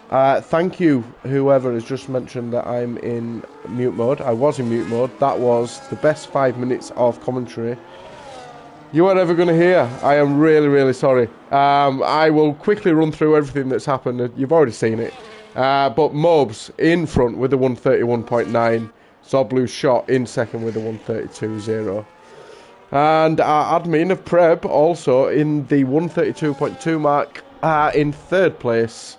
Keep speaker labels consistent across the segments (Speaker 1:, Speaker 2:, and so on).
Speaker 1: Thank you, whoever has just mentioned that I'm in mute mode. I was in mute mode. That was the best 5 minutes of commentary you are ever going to hear. I am really, really sorry. I will quickly run through everything that's happened. You've already seen it. But Mobs in front with the 131.9. Zoblu's shot in second with the 132.0. And our admin of Preb also in the 132.2 mark in third place.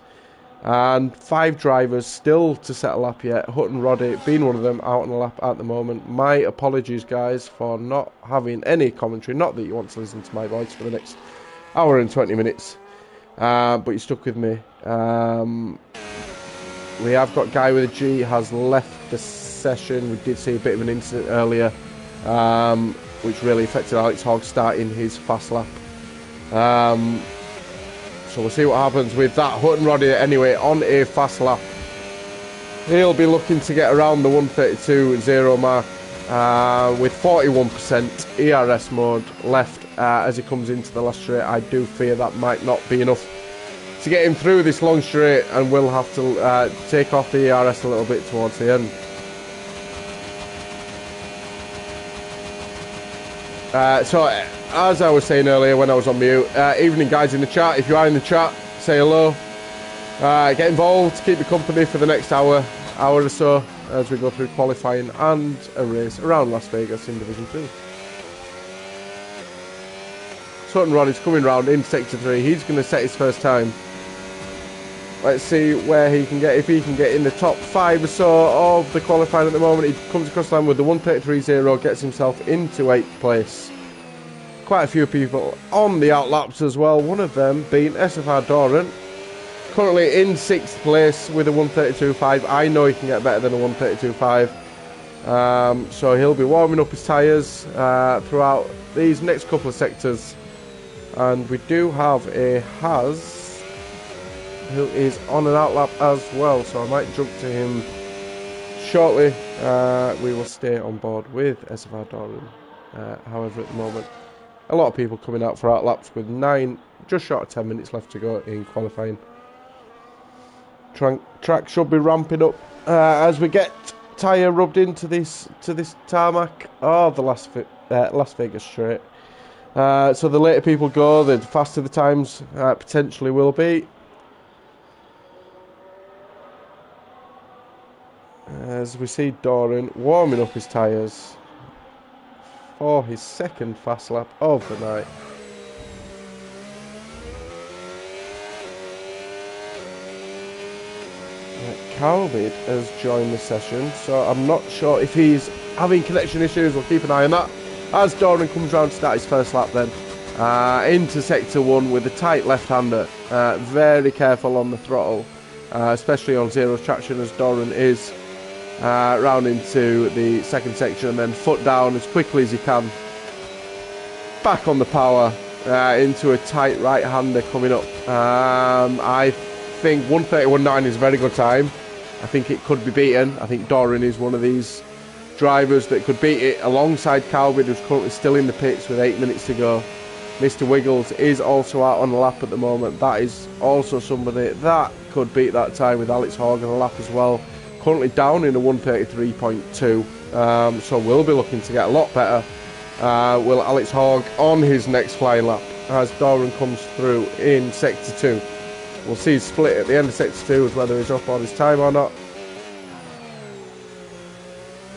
Speaker 1: And 5 drivers still to set a lap yet. Hutton Roddy being one of them out on a lap at the moment. My apologies, guys, for not having any commentary. Not that you want to listen to my voice for the next hour and 20 minutes. But you stuck with me. We have got Guy with a G has left the session. We did see a bit of an incident earlier, which really affected Alex Hogg starting his fast lap. So we'll see what happens with that. Hutton Roddy, anyway, on a fast lap. He'll be looking to get around the 132.0 mark with 41% ERS mode left as he comes into the last straight. I do fear that might not be enough to get him through this long straight, and we'll have to take off the ERS a little bit towards the end. So, as I was saying earlier when I was on mute, evening guys in the chat. If you are in the chat, say hello. Get involved, keep me company for the next hour or so as we go through qualifying and a race around Las Vegas in Division 2. Sutton Rod is coming round in Sector 3. He's going to set his first time. Let's see where he can get, if he can get in the top 5 or so of the qualifying at the moment. He comes across the line with the 133.0, gets himself into 8th place. Quite a few people on the outlaps as well, one of them being SFR Doran. Currently in 6th place with a 132.5. I know he can get better than a 132.5. So he'll be warming up his tyres throughout these next couple of sectors. And we do have a Haz who is on an outlap as well, so I might jump to him shortly. We will stay on board with SFR Doran. However, at the moment, a lot of people coming out for outlaps with just short of 10 minutes left to go in qualifying. Track should be ramping up as we get tyre rubbed into this tarmac of the Las Vegas straight. So the later people go, the faster the times potentially will be. As we see Doran warming up his tyres for his second fast lap of the night. Calvid has joined the session, so I'm not sure if he's having connection issues. We'll keep an eye on that as Doran comes round to start his first lap then. Into Sector 1 with a tight left-hander. Very careful on the throttle, especially on zero traction as Doran is. Round into the second section and then foot down as quickly as he can. Back on the power into a tight right-hander coming up. I think 131.9 is a very good time. I think it could be beaten. I think Doran is one of these drivers that could beat it alongside Calvin, who's currently still in the pits with 8 minutes to go. Mr. Wiggles is also out on the lap at the moment. That is also somebody that could beat that time with Alex Hogg on the lap as well. Currently down in a 133.2, so we'll be looking to get a lot better. Will Alex Hogg on his next flying lap as Doran comes through in Sector 2. We'll see his split at the end of Sector 2 as whether he's up on his time or not.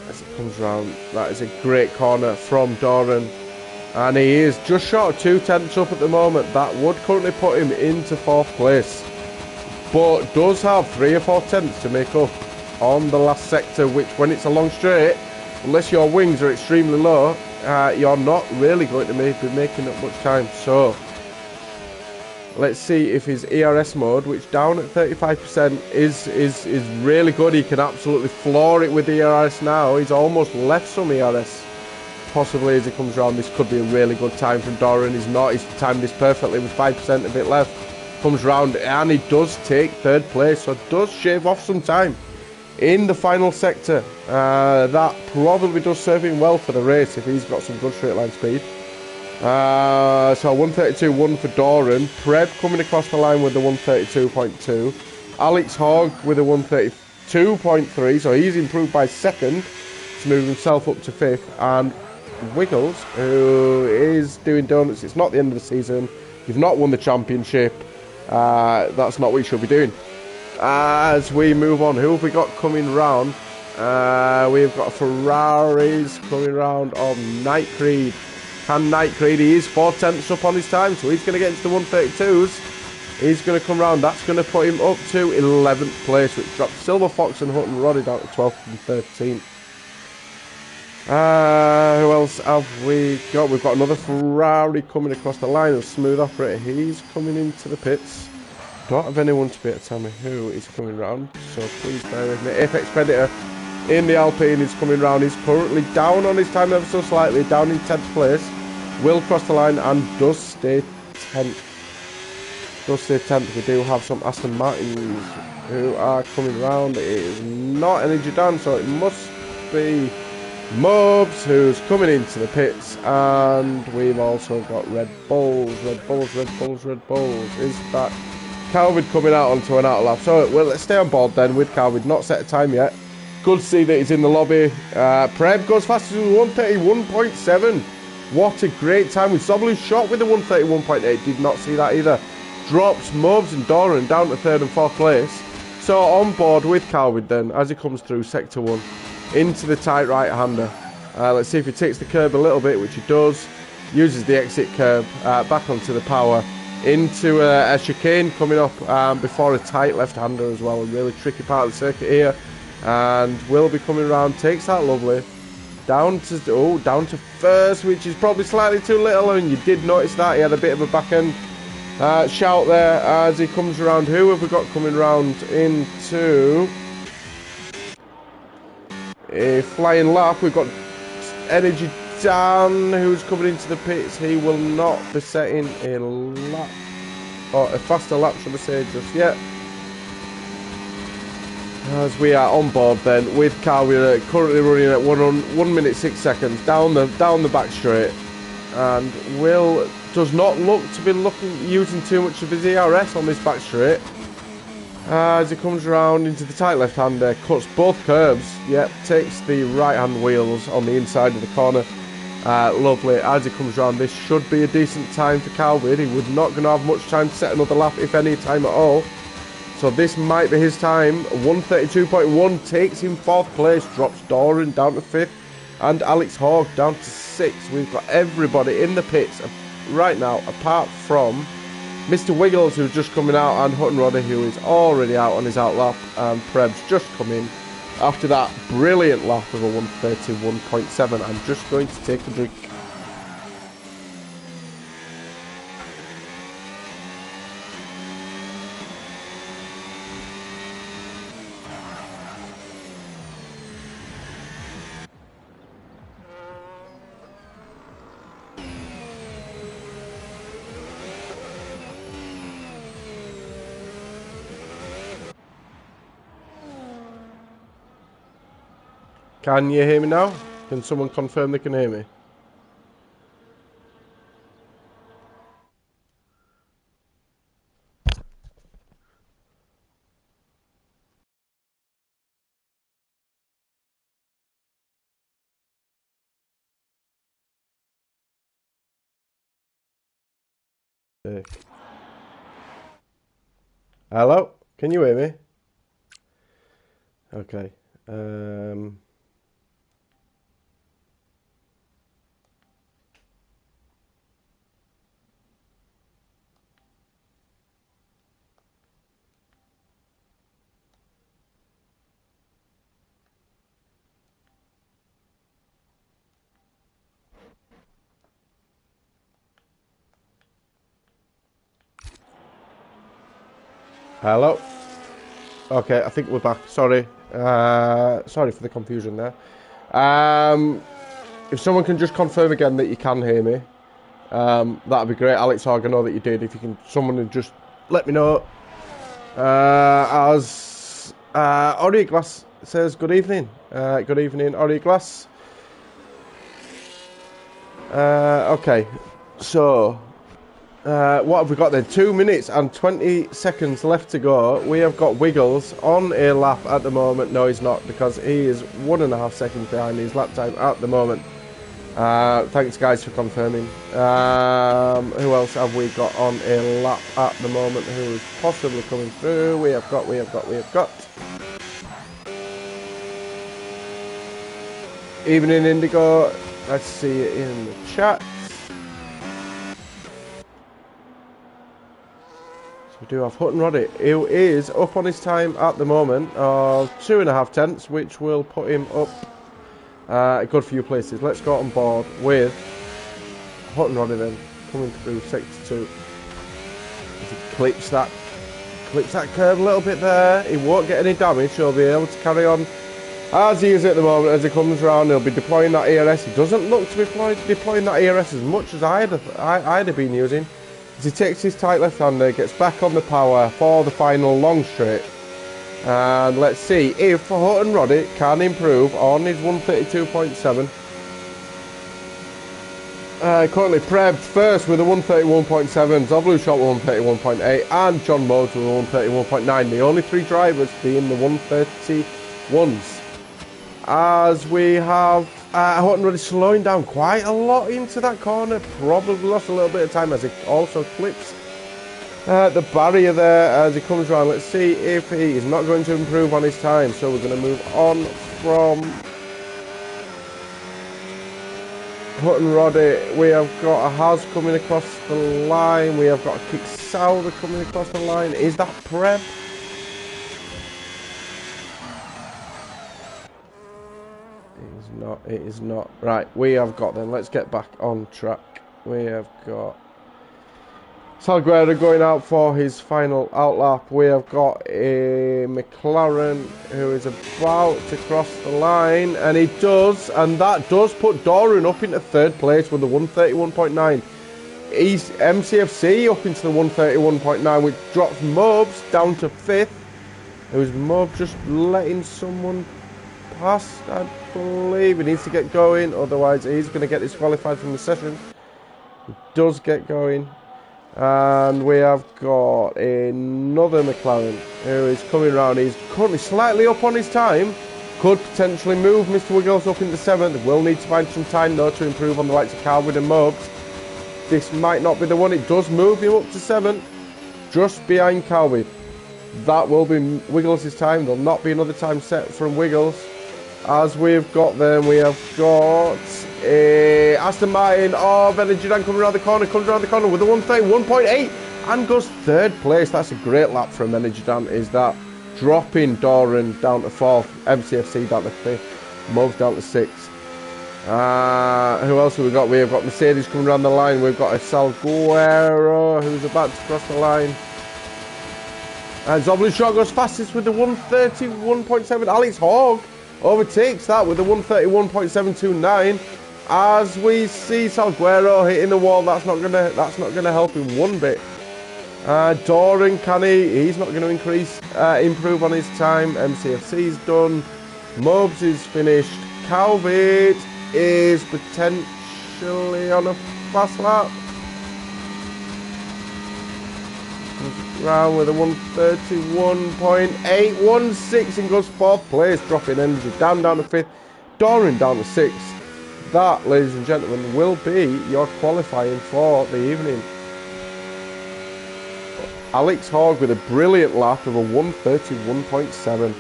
Speaker 1: As it comes round, that is a great corner from Doran. And he is just short of 2 tenths up at the moment. That would currently put him into 4th place. But does have 3 or 4 tenths to make up on the last sector, which when it's a long straight, unless your wings are extremely low, you're not really going to be making up much time. So let's see if his ERS mode, which down at 35% is really good. He can absolutely floor it with the ERS now. He's almost left some ERS possibly as he comes around. This could be a really good time from Doran. He's timed this perfectly with 5% of it left. Comes round and he does take 3rd place, so does shave off some time in the final sector. That probably does serve him well for the race if he's got some good straight line speed. So 132.1 for Doran. Preb coming across the line with the 132.2. Alex Hogg with a 132.3, so he's improved by second to move himself up to 5th. And Wiggles, who is doing donuts, it's not the end of the season, you've not won the championship, that's not what you should be doing. As we move on, who have we got coming round? We've got Ferraris coming round on Night Creed. Can Night Creed, he is 4/10 up on his time, so he's going to get into the 132s. He's going to come round, that's going to put him up to 11th place, which drops Silver Fox and Hutton Roddy down to 12th and 13th. Who else have we got? We've got another Ferrari coming across the line of Smooth Operator. He's coming into the pits. Don't have anyone to be able to tell me who is coming round, so please bear with me. Apex Predator in the Alpine is coming round. He's currently down on his time ever so slightly, down in 10th place. Will cross the line and does stay 10th. We do have some Aston Martins who are coming round. It is not Energy Dan, so it must be Mobs who's coming into the pits. And we've also got Red Bulls. Is that Calvin coming out onto an outer lap? So well, let's stay on board then with Calvin. Not set a time yet. Good to see that he's in the lobby. Preb goes fastest with 131.7. What a great time. We saw Blue shot with the 131.8. Did not see that either. Drops Mobs and Doran down to 3rd and 4th place. So on board with Calvin then as he comes through Sector 1 into the tight right-hander. Let's see if he takes the curb a little bit, which he does. Uses the exit curb back onto the power. Into a chicane coming up before a tight left-hander as well. A really tricky part of the circuit here. And will be coming around, takes that lovely. Down to first, which is probably slightly too little, and you did notice that. He had a bit of a back-end shout there as he comes around. Who have we got coming round into a flying lap? We've got Energy Dan who's coming into the pits. He will not be setting a lap, or a faster lap should I say, just yet. As we are on board then with Carl, we're currently running at 1 minute 6 seconds down the back straight, and Will does not look to be using too much of his ERS on this back straight. As he comes around into the tight left hander, cuts both curbs, yep, takes the right hand wheels on the inside of the corner. Lovely. As he comes around, this should be a decent time for Calvin. He was not going to have much time to set another lap, if any time at all. So this might be his time. 132.1 takes him 4th place, drops Doran down to 5th, and Alex Hogg down to 6th. We've got everybody in the pits right now, apart from Mr. Wiggles, who's just coming out, and Hutton Roddy, who is already out on his out lap, and Preb's just come in after that brilliant lap of a 131.7. I'm just going to take a drink. Can you hear me now? Can someone confirm they can hear me? Hello? Can you hear me? Okay. Hello? Okay, I think we're back. Sorry. Sorry for the confusion there. If someone can just confirm again that you can hear me, that'd be great. Alex Hogg, I know that you did. If you can, someone just let me know. As Ori Glass says, good evening. Good evening, Ori Glass. Okay, so What have we got then? 2 minutes and 20 seconds left to go. We have got Wiggles on a lap at the moment. No, he's not, because he is 1.5 seconds behind his lap time at the moment. Thanks guys for confirming. Who else have we got on a lap at the moment who is possibly coming through? We have got Evening Indigo. Let's see it in the chat. We do have Hutton Roddy, who is up on his time at the moment of 2.5 tenths, which will put him up a good few places. Let's go on board with Hutton Roddy then, coming through sector 2. As he clips that curve a little bit there, he won't get any damage, so he'll be able to carry on as he is at the moment. As he comes around, he'll be deploying that ERS. He doesn't look to be deploying that ERS as much as I'd have been using. As he takes his tight left-hander, gets back on the power for the final long straight. And let's see if Hutton Roddy can improve on his 132.7. Currently prepped first with a 131.7, Zoblu shot with 131.8, and John Modes with a 131.9. The only 3 drivers being the 131s. As we have Hutton Roddy slowing down quite a lot into that corner, probably lost a little bit of time as he also clips the barrier there as he comes around. Let's see if he is not going to improve on his time, so we're going to move on from Hutton Roddy. We have got a Haas coming across the line, we have got a Kick Sauber coming across the line. Is that Preb? It is not. Right, we have got then. Let's get back on track. We have got Salguero going out for his final outlap. We have got a McLaren who is about to cross the line, and he does, and that does put Doran up into 3rd place with the 131.9. He's MCFC up into the 131.9, which drops Mobs down to 5th. Who's Mobs just letting someone past? I believe he needs to get going, otherwise he's going to get disqualified from the session. He does get going, and we have got another McLaren who is coming around. He's currently slightly up on his time, could potentially move Mr. Wiggles up into 7th. Will need to find some time though to improve on the likes of Carwood and Mobs. This might not be the one. It does move him up to 7th, just behind Carwood. That will be Wiggles' time. There'll not be another time set from Wiggles. As we've got them, we have got Aston Martin of Energydan coming around the corner, comes around the corner with a 131.8 and goes 3rd place. That's a great lap from Energydan, is that, dropping Doran down to 4th, MCFC down to 5th, Mobs down to 6th. Who else have we got? We have got Mercedes coming around the line. We've got a Salguero who's about to cross the line. And Zoblu Shaw goes fastest with the 131.7. Alex Hogg overtakes that with the 131.729. As we see Salguero hitting the wall, that's not gonna help him one bit. Doran, can he's not going to improve on his time. MCFC's done. Mobs is finished. Calvert is potentially on a fast lap. Round with a 131.816 and goes 4th place, dropping energy down to 5th, Doran down to 6th. That, ladies and gentlemen, will be your qualifying for the evening. Alex Hogg with a brilliant lap of a 131.7.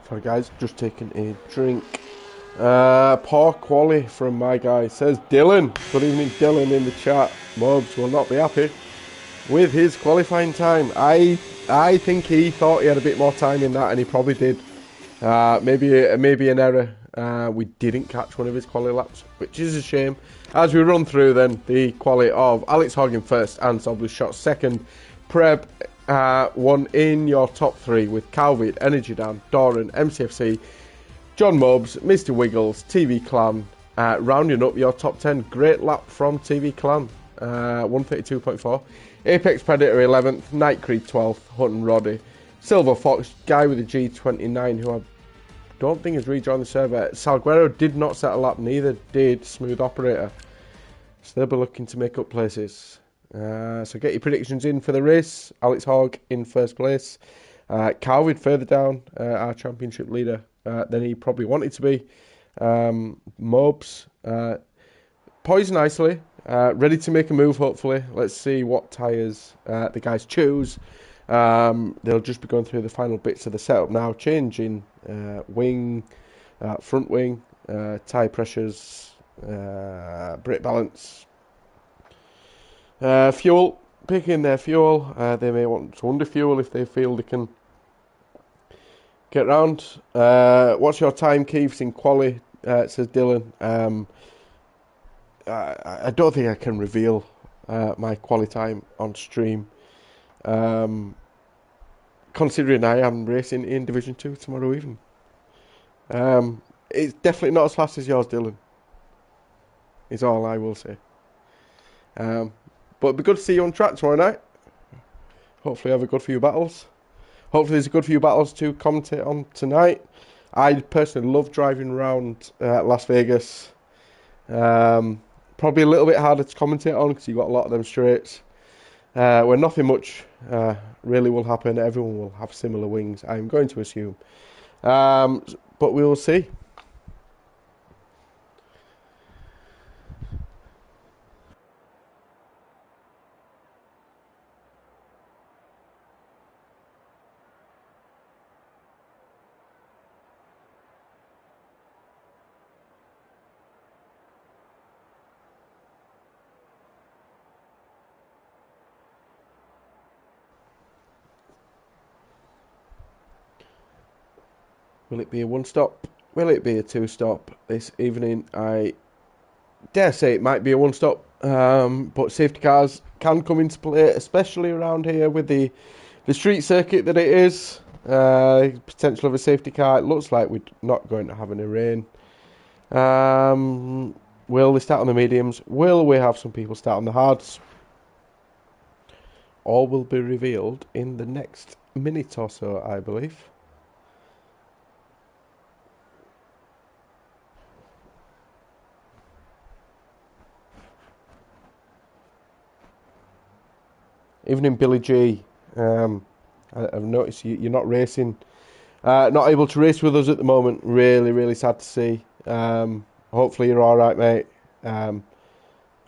Speaker 1: Sorry guys, just taking a drink. Poor quali from my guy, says Dylan. Good evening Dylan in the chat. Mobs will not be happy with his qualifying time. I think he thought he had a bit more time in that, and he probably did. Maybe an error. We didn't catch one of his quali laps, which is a shame. As we run through then, the quali of Alex Hogg in first and Sobly shot second. Preb won in your top three with Calvid, Energy Dan, Doran, MCFC, John Mobs, Mr. Wiggles, TV Clan, rounding up your top 10. Great lap from TV Clan, 132.4. Apex Predator 11th, Night Creed 12th, Hutton Roddy, Silver Fox, Guy with a G29 who I don't think has rejoined the server. Salguero did not set a lap, neither did Smooth Operator. So they'll be looking to make up places. So get your predictions in for the race. Alex Hogg in first place. Calvid further down, our championship leader, than he probably wanted to be. Mobs, poised nicely, ready to make a move hopefully. Let's see what tyres the guys choose. They'll just be going through the final bits of the setup now, changing wing, front wing, tyre pressures, brake balance, fuel, picking their fuel. They may want to underfuel if they feel they can get round. What's your time, Keiths, in quali? Says Dylan. I don't think I can reveal my quali time on stream. Considering I am racing in Division 2 tomorrow evening. It's definitely not as fast as yours, Dylan. Is all I will say. But it'd be good to see you on track tomorrow night. Hopefully have a good few battles. Hopefully there's a good few battles to commentate on tonight. I personally love driving around Las Vegas. Probably a little bit harder to commentate on because you've got a lot of them straights. Where nothing much really will happen. Everyone will have similar wings, I'm going to assume. But we will see. Will it be a one-stop? Will it be a two-stop this evening? I dare say it might be a one-stop, but safety cars can come into play, especially around here with the street circuit that it is. Potential of a safety car. It looks like we're not going to have any rain. Will they start on the mediums? Will we have some people start on the hards? All will be revealed in the next minute or so, I believe. Evening, Billy G. I've noticed you're not racing, not able to race with us at the moment. Really, really sad to see. Hopefully you're all right, mate.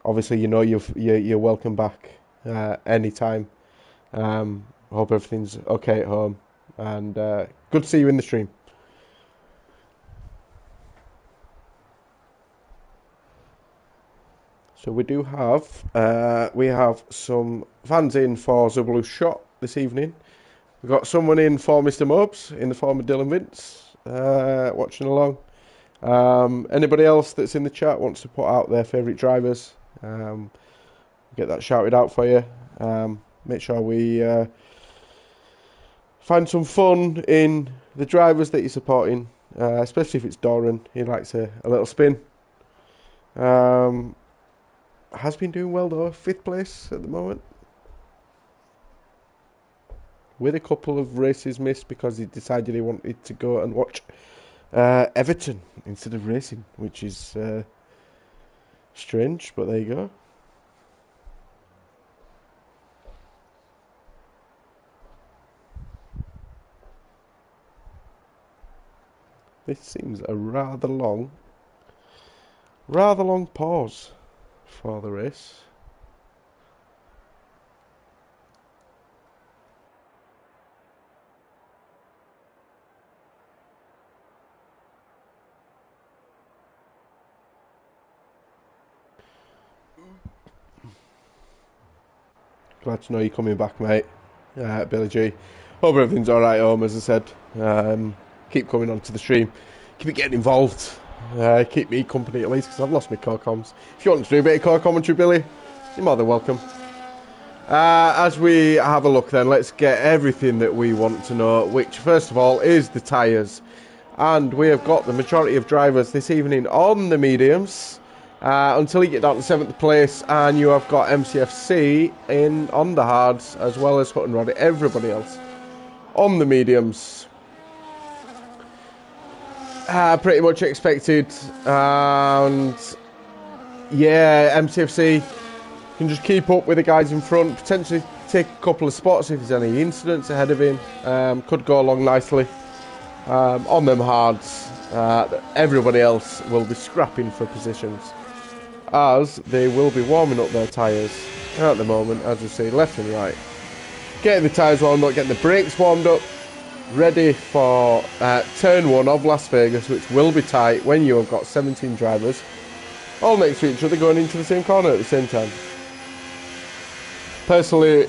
Speaker 1: Obviously, you know you're welcome back anytime. Hope everything's okay at home, and good to see you in the stream. So we do have some fans in for Zublu Shot this evening. We've got someone in for Mr. Mobs in the form of Dylan Vince watching along. Anybody else that's in the chat wants to put out their favourite drivers, get that shouted out for you. Make sure we find some fun in the drivers that you're supporting, especially if it's Doran. He likes a little spin. Has been doing well though, 5th place at the moment. With a couple of races missed because he decided he wanted to go and watch Everton instead of racing, which is strange, but there you go. This seems a rather long pause for the race. Glad to know you're coming back, mate. Billy G. Hope everything's alright home, as I said. Keep coming onto the stream. keep getting involved. Keep me company at least, because I've lost my core comms. If you want to do a bit of core commentary, Billy, you're more than welcome. As we have a look then, let's get everything that we want to know, which first of all is the tyres. And we have got the majority of drivers this evening on the mediums, until you get down to 7th place, and you have got MCFC on the hards, as well as Hut and Roddy, everybody else on the mediums. Pretty much expected, and yeah, MCFC can just keep up with the guys in front, potentially take a couple of spots if there's any incidents ahead of him. Could go along nicely on them hards. Everybody else will be scrapping for positions, as they will be warming up their tyres at the moment, as you see, left and right. Getting the tyres warmed up, getting the brakes warmed up, ready for turn 1 of Las Vegas, which will be tight when you have got 17 drivers all next to each other going into the same corner at the same time. Personally,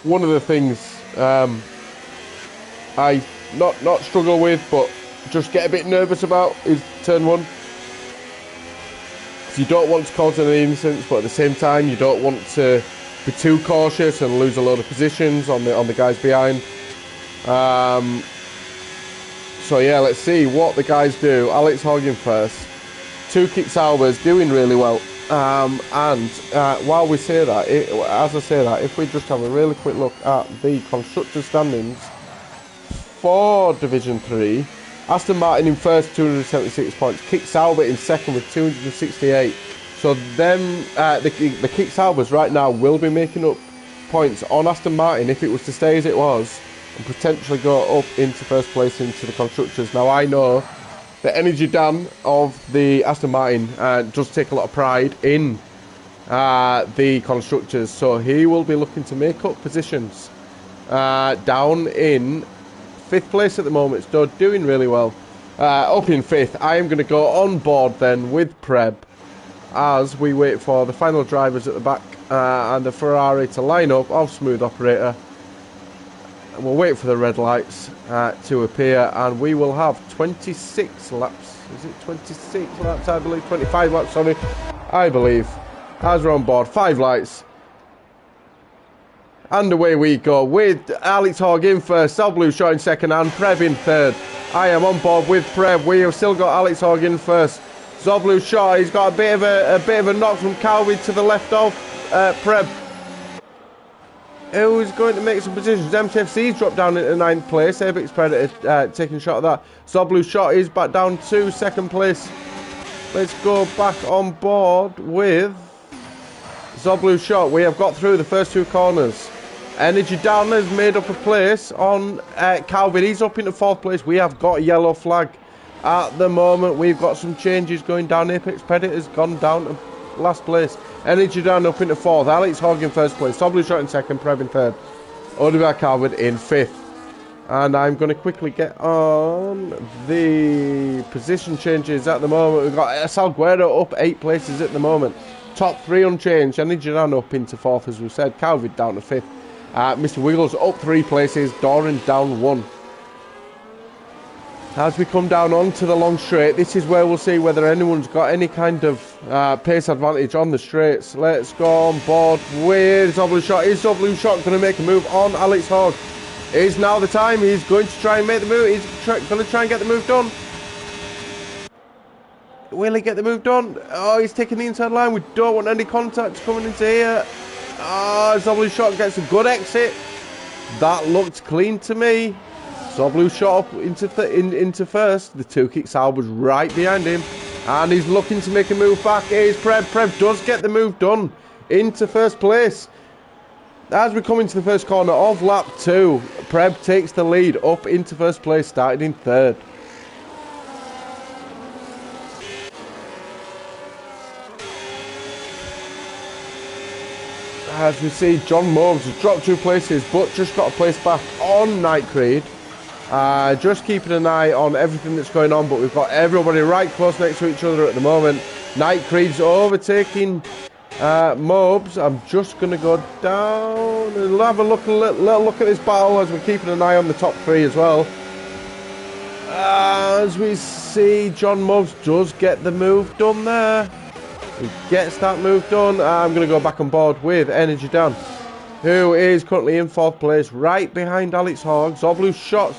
Speaker 1: one of the things I not struggle with, but just get a bit nervous about, is turn 1. Because you don't want to cause any incidents, but at the same time you don't want to be too cautious and lose a load of positions on the guys behind. So yeah, let's see what the guys do. Alex Horgan first. 2 kick Saubers doing really well. While we say that, as I say that, if we just have a really quick look at the constructor standings for Division 3, Aston Martin in first, 276 points. Kick Sauber in second with 268. So them, the Kick Saubers right now will be making up points on Aston Martin if it was to stay as it was, and potentially go up into first place into the constructors. Now I know the Energy Dan of the Aston Martin does take a lot of pride in the constructors, so he will be looking to make up positions. Down in 5th place at the moment, still doing really well. Up in 5th, I am going to go on board then with Preb as we wait for the final drivers at the back and the Ferrari to line up of Smooth Operator. We'll wait for the red lights to appear, and we will have 26 laps. Is it 26 laps, I believe? 25 laps, sorry, I believe. As we're on board, 5 lights. And away we go with Alex Hogg in first, Blue shot in second, and Preb in third. I am on board with Preb. We have still got Alex Hogg in first. Zoblu shot, he's got a bit of a knock from Calvin to the left of Preb, who's going to make some positions. MTFC's dropped down into 9th place. Apex Predator taking a shot at that. Zoblu shot is back down to 2nd place. Let's go back on board with Zoblu shot. We have got through the first 2 corners. Energy Down has made up a place on Calvin. He's up into 4th place. We have got a yellow flag at the moment. We've got some changes going down. Apex Predator's gone down to last place. Energy Down up into 4th. Alex Hogg in 1st place. Zoblu shot in 2nd. Preb in 3rd. Oliver Calvin in 5th. And I'm going to quickly get on the position changes at the moment. We've got Salguero up 8 places at the moment. Top 3 unchanged. Energy Down up into 4th, as we said. Calvin down to 5th. Mr. Wiggles up 3 places. Doran down 1. As we come down onto the long straight, this is where we'll see whether anyone's got any kind of pace advantage on the straights. Let's go on board with Zoblu shot. Is Zoblu shot going to make a move on Alex Hogg? Is now the time. He's going to try and make the move. He's going to try and get the move done. Will he get the move done? Oh, he's taking the inside line. We don't want any contact coming into here. Ah, Zoblu shot gets a good exit. That looked clean to me. Zoblu shot up into first. The 2 kick Saub was right behind him, and he's looking to make a move back. Here's Preb. Preb does get the move done into 1st place. As we come into the first corner of lap 2, Preb takes the lead up into 1st place, started in 3rd. As we see, John Moves has dropped 2 places, but just got a place back on Night Creed. Just keeping an eye on everything that's going on, but we've got everybody right close next to each other at the moment. Night Creed's overtaking Mobs. I'm just going to go down and have a little look at this battle as we're keeping an eye on the top 3 as well. As we see, John Muggs does get the move done there. He gets that move done. I'm going to go back on board with Energy Dan, who is currently in 4th place, right behind Alex Hogg. Zoblu's shots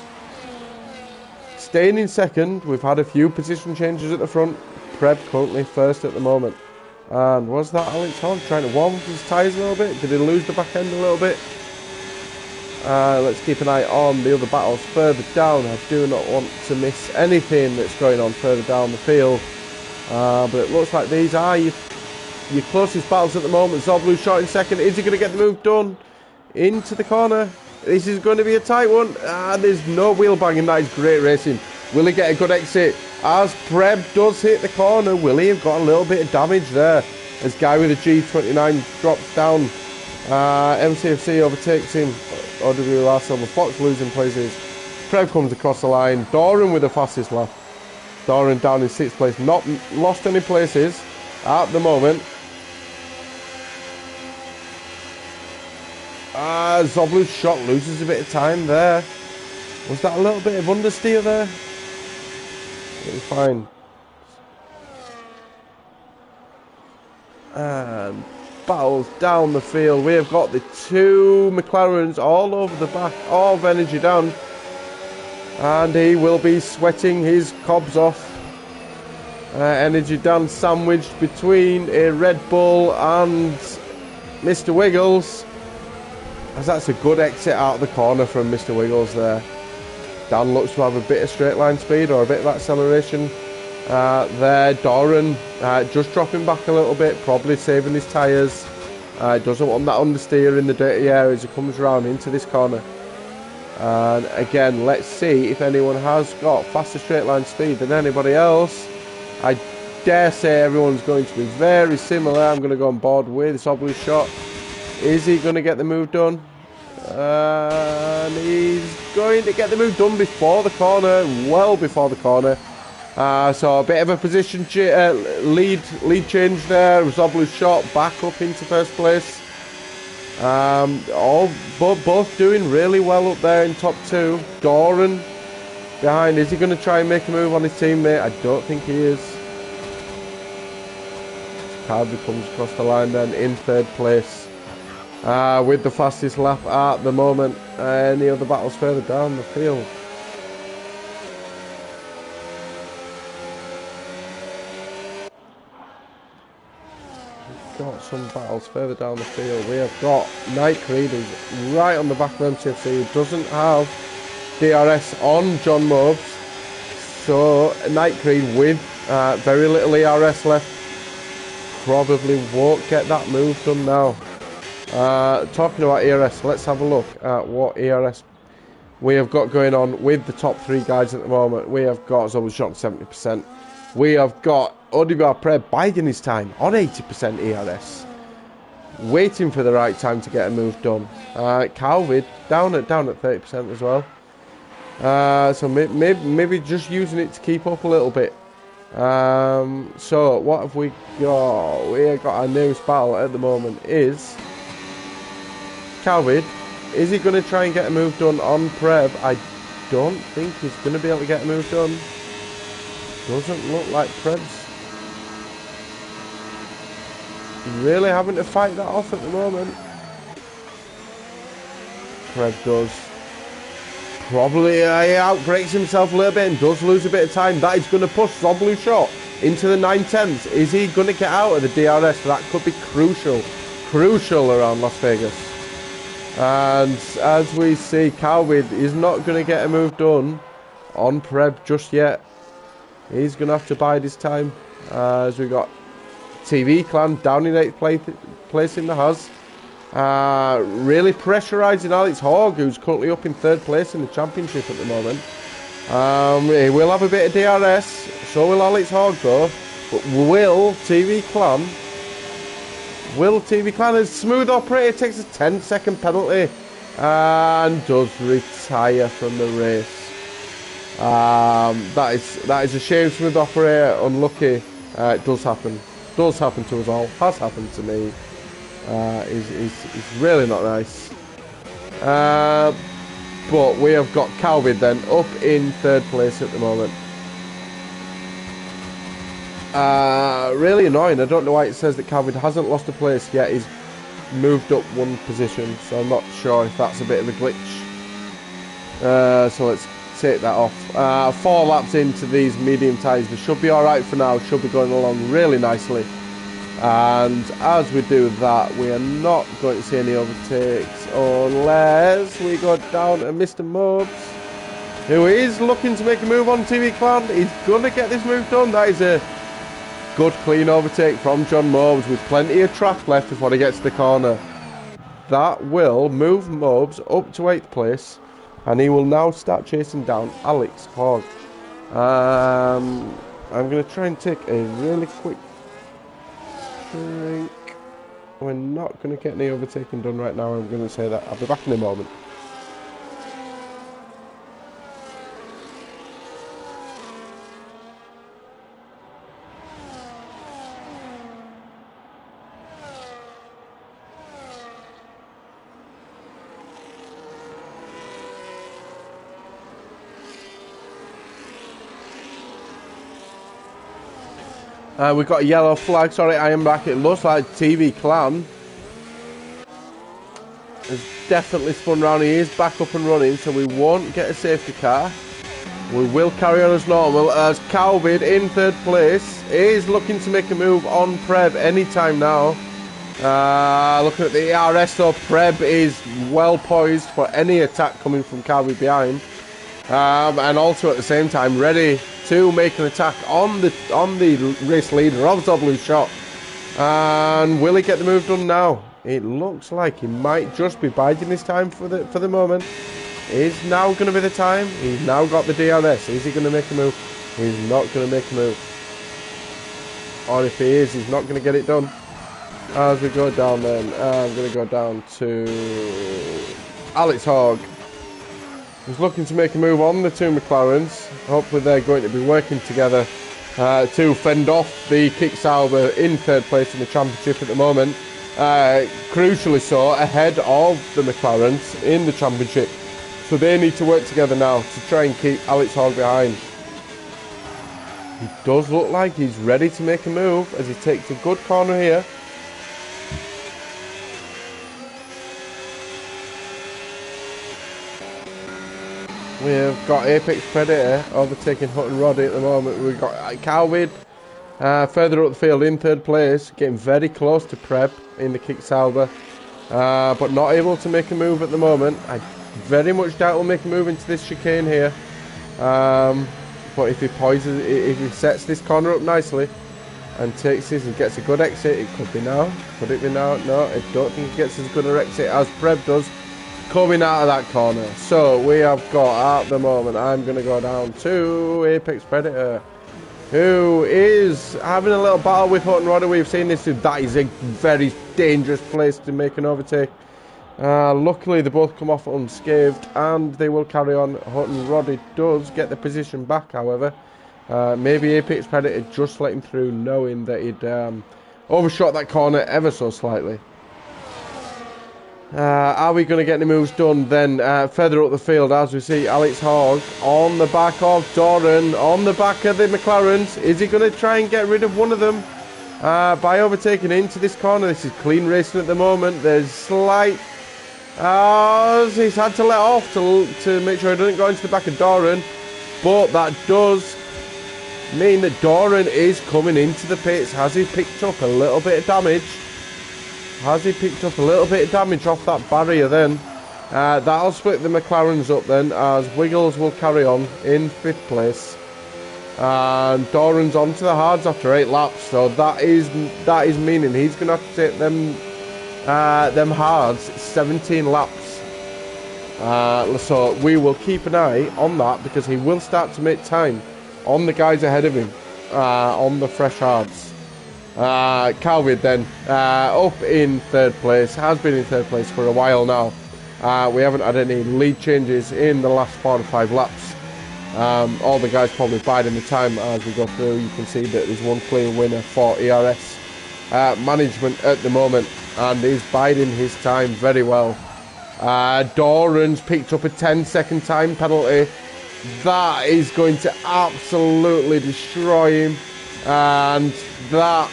Speaker 1: staying in 2nd. We've had a few position changes at the front. Preb currently 1st at the moment. And was that Alex Hogg trying to warm up his tyres a little bit? Did he lose the back end a little bit? Let's keep an eye on the other battles further down. I do not want to miss anything that's going on further down the field. But it looks like these are your closest battles at the moment. Zoblu shot in 2nd. Is he going to get the move done? Into the corner. This is going to be a tight one. There's no wheel banging. That is great racing. Will he get a good exit? As Preb does hit the corner, will he have got a little bit of damage there? As Guy with a G29 drops down. MCFC overtakes him. OWR Silver Fox losing places. Preb comes across the line. Doran with the fastest lap. Doran down in 6th place. Not lost any places at the moment. Zoblu's shot loses a bit of time there. Was that a little bit of understeer there? It was fine. And battles down the field. We have got the 2 McLarens all over the back of Energy Dan. And he will be sweating his cobs off. Energy Dan sandwiched between a Red Bull and Mr. Wiggles. As that's a good exit out of the corner from Mr. Wiggles there. Dan looks to have a bit of straight line speed or a bit of acceleration there. Doran just dropping back a little bit, probably saving his tyres. Doesn't want that understeer in the dirty area as he comes around into this corner. And again, let's see if anyone has got faster straight line speed than anybody else. I dare say everyone's going to be very similar. I'm going to go on board with Zoblu's shot. Is he going to get the move done? And he's going to get the move done before the corner, well before the corner. So a bit of a position lead change there. Zoblu's shot back up into 1st place. Both doing really well up there in top 2. Doran behind. Is he going to try and make a move on his teammate? I don't think he is. Carby comes across the line then in 3rd place. With the fastest lap at the moment. Any other battles further down the field? We've got some battles further down the field. We have got Night Creed, who's right on the back of MCFC, who doesn't have DRS on John Mobes. So Night Creed with very little ERS left probably won't get that move done now. Talking about ERS, let's have a look at what ERS we have got going on with the top 3 guys at the moment. We have got Zoblu shot 70%. We have got ODBR Preb biding his time on 80% ERS, waiting for the right time to get a move done. Calvid down at 30% as well. So maybe just using it to keep up a little bit. So what have we got? We have got our newest battle at the moment is Calvid. Is he going to try and get a move done on Preb? I don't think he's going to be able to get a move done. Doesn't look like Preb's really having to fight that off at the moment. Preb does. Probably outbreaks himself a little bit and does lose a bit of time. That is going to push Zoblu shot into the 9/10s. Is he going to get out of the DRS? That could be crucial around Las Vegas. And as we see, Calvid is not going to get a move done on Preb just yet. He's going to have to bide his time. As we got TV Clan down in 8th place in the Haas. Really pressurising Alex Hogg, who's currently up in 3rd place in the championship at the moment. He will have a bit of DRS, so will Alex Hogg though. But will TV Clan, as Smooth Operator takes a 10-second penalty and does retire from the race. That is a shame, Smooth Operator, unlucky. It does happen to us all, has happened to me. Is really not nice. But we have got Calvid then up in 3rd place at the moment. Really annoying. I don't know why it says that Calvid hasn't lost a place yet. He's moved up 1 position, so I'm not sure if that's a bit of a glitch. So let's take that off. 4 laps into these medium tyres. We should be alright for now. Should be going along really nicely. And as we do that, we are not going to see any overtakes unless we go down to Mr. Mobs, who is looking to make a move on TV Clan. He's going to get this move done. That is a good clean overtake from John Mobs with plenty of track left before he gets to the corner. That will move Mobs up to 8th place, and he will now start chasing down Alex Hogg. I'm going to try and take a really quick drink. We're not going to get any overtaking done right now. I'm going to say that. I'll be back in a moment. We've got a yellow flag. Sorry, I am back. It looks like TV Clan has definitely spun round. He is back up and running, so we won't get a safety car. We will carry on as normal, as Calvid in 3rd place is looking to make a move on Preb anytime now. Looking at the ERS, so Preb is well poised for any attack coming from Calvid behind. And also at the same time ready to make an attack on the race leader of Zoblu's shot. And will he get the move done now? It looks like he might just be biding his time for the moment. Is now going to be the time? He's now got the DRS. Is he going to make a move? He's not going to make a move. Or if he is, he's not going to get it done. As we go down then, I'm going to go down to Alex Hogg. He's looking to make a move on the 2 McLarens. Hopefully they're going to be working together to fend off the Kick Sauber in 3rd place in the championship at the moment. Crucially so, ahead of the McLarens in the championship. So they need to work together now to try and keep Alex Hogg behind. He does look like he's ready to make a move as he takes a good corner here. We've got Apex Predator overtaking Hutton Roddy at the moment. We've got Calvid further up the field in 3rd place, getting very close to Preb in the Kick Sauber, but not able to make a move at the moment. I very much doubt he'll make a move into this chicane here. But if he sets this corner up nicely and takes this and gets a good exit, it could be now. Could it be now? No, I don't think he gets as good an exit as Preb does coming out of that corner. So we have got at the moment, I'm going to go down to Apex Predator, who is having a little battle with Hutton Roddy. We've seen this. That is a very dangerous place to make an overtake. Luckily they both come off unscathed and they will carry on. Hutton Roddy does get the position back, however. Maybe Apex Predator just let him through, knowing that he'd overshot that corner ever so slightly. Are we going to get any moves done then further up the field, as we see Alex Hogg on the back of Doran, on the back of the McLarens? Is he going to try and get rid of one of them by overtaking into this corner? This is clean racing at the moment. There's slight... he's had to let off to make sure he doesn't go into the back of Doran, but that does mean that Doran is coming into the pits. Has he picked up a little bit of damage? Has he picked up a little bit of damage off that barrier then? That'll split the McLarens up then, as Wiggles will carry on in 5th place. And Doran's onto the hards after 8 laps, so that is meaning he's going to have to take them hards 17 laps. So we will keep an eye on that, because he will start to make time on the guys ahead of him on the fresh hards. Calvid then up in 3rd place, has been in 3rd place for a while now. We haven't had any lead changes in the last 4 to 5 laps. All the guys probably biding the time as we go through. You can see that there's one clear winner for ERS management at the moment, and he's biding his time very well. Doran's picked up a 10-second time penalty. That is going to absolutely destroy him, and that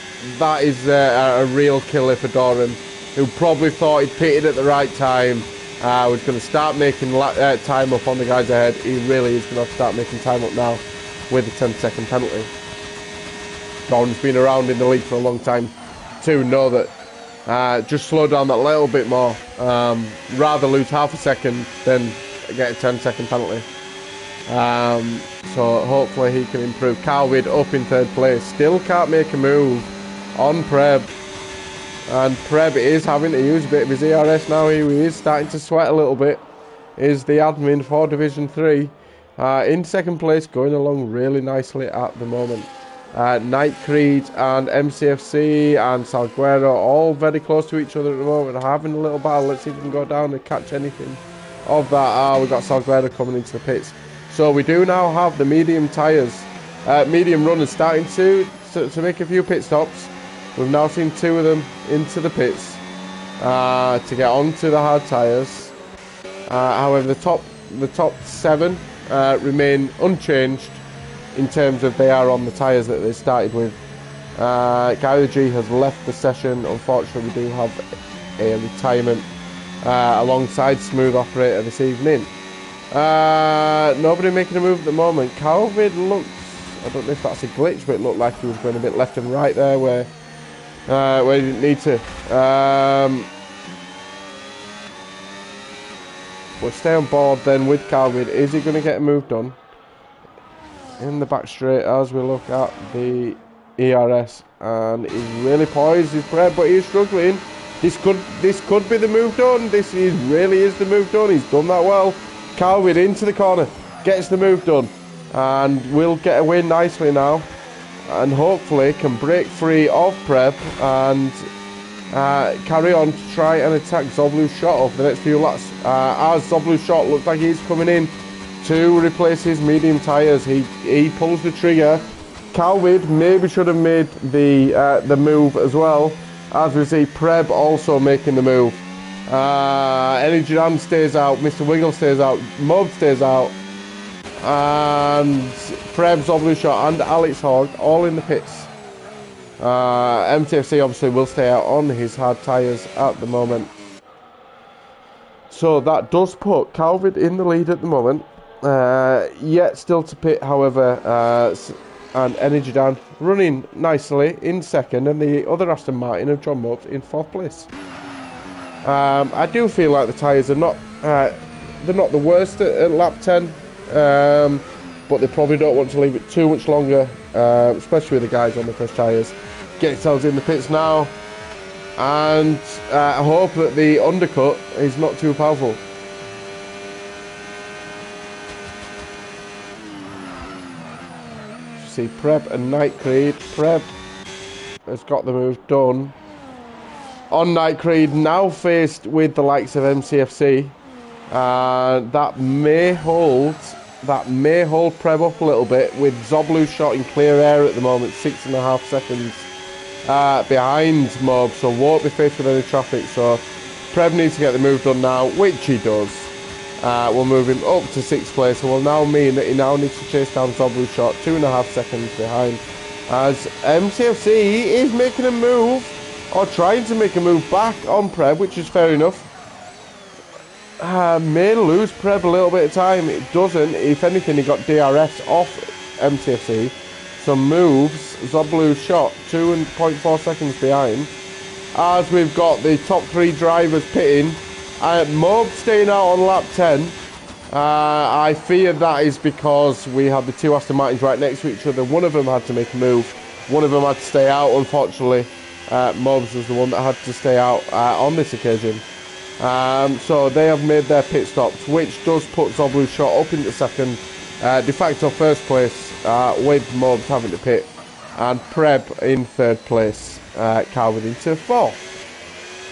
Speaker 1: is a real killer for Doran, who probably thought he'd pitted at the right time. Was going to start making time up on the guys ahead. He really is going to have to start making time up now with a 10-second penalty. Doran's been around in the league for a long time to know that just slow down that little bit more. Rather lose half a second than get a 10-second penalty. So hopefully he can improve. Calvid up in third place. Still can't make a move on Preb. And Preb is having to use a bit of his ERS now. He is starting to sweat a little bit. Is the admin for Division 3. In second place, going along really nicely at the moment. Night Creed and MCFC and Salguero all very close to each other at the moment, having a little battle. Let's see if we can go down and catch anything of that. We've got Salguero coming into the pits. So we do now have the medium tyres, medium runners starting to make a few pit stops. We've now seen 2 of them into the pits to get onto the hard tyres. However, the top 7 remain unchanged in terms of they are on the tyres that they started with. Guy G has left the session. Unfortunately, we do have a retirement alongside Smooth Operator this evening. Nobody making a move at the moment. Calvid looks, I don't know if that's a glitch, but it looked like he was going a bit left and right there where he didn't need to. We'll stay on board then with Calvid. Is he going to get a move done? In the back straight as we look at the ERS, and he's really poised his Preb, but he's struggling. This could be the move done. This really is the move done. He's done that well. Calvid into the corner, gets the move done, and will get away nicely now, and hopefully can break free of Preb and carry on to try and attack Zoblu's shot over the next few laps. As Zoblu's shot looks like he's coming in to replace his medium tyres. He pulls the trigger. Calvid maybe should have made the move as well, as we see Preb also making the move. Energy Dan stays out, Mr. Wiggle stays out, Mob stays out, and Preb, Zoblu shot and Alex Hogg all in the pits. MTFC obviously will stay out on his hard tyres at the moment. So that does put Calvid in the lead at the moment. Yet still to pit, however, and Energy Dan running nicely in second, and the other Aston Martin of John Mopes in 4th place. I do feel like the tyres are not they're not the worst at lap 10, but they probably don't want to leave it too much longer, especially with the guys on the fresh tyres. Get themselves in the pits now, and I hope that the undercut is not too powerful. See Preb and Night Creed. Preb has got the move done on Night Creed, now faced with the likes of MCFC. That may hold Preb up a little bit, with Zoblu shot in clear air at the moment, 6.5 seconds behind Mob, so won't be faced with any traffic. So Preb needs to get the move done now, which he does. We'll move him up to 6th place, so will now mean that he now needs to chase down Zoblu's shot, 2.5 seconds behind, as MCFC is making a move, or trying to make a move back on Preb, which is fair enough. May lose Preb a little bit of time. It doesn't. If anything, he got DRS off MCFC, so moves Zoblu's shot 2.4 seconds behind, as we've got the top 3 drivers pitting. Mob staying out on lap 10. I fear that is because we had the 2 Aston Martins right next to each other. One of them had to make a move, one of them had to stay out, unfortunately. Mobs was the one that had to stay out on this occasion. So they have made their pit stops, which does put Zoblu's shot up into second, de facto 1st place, with Mobs having to pit, and Preb in 3rd place, Calvin into 4th.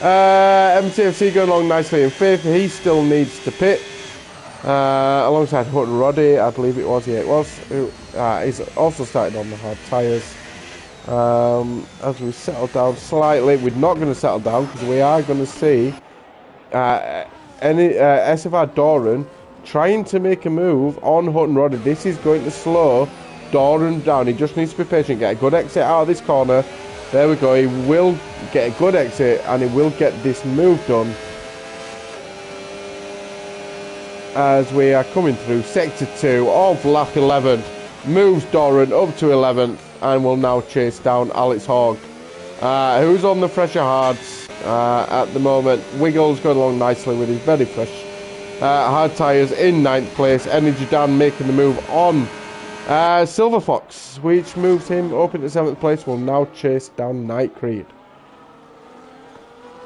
Speaker 1: MTFC going along nicely in 5th. He still needs to pit alongside Hut and Roddy, I believe it was. Yeah, it was. He's also started on the hard tyres. As we settle down slightly, we're not going to settle down because we are going to see SFR Doran trying to make a move on Hutton Roddy. This is going to slow Doran down. He just needs to be patient, get a good exit out of this corner. There we go. He will get a good exit and he will get this move done. As we are coming through Sector 2 of lap 11. Moves Doran up to 11th and will now chase down Alex Hogg, who's on the fresher hards at the moment. Wiggles going along nicely with his very fresh hard tyres in 9th place. Energy Dan making the move on Silver Fox, which moves him up into 7th place. Will now chase down Night Creed.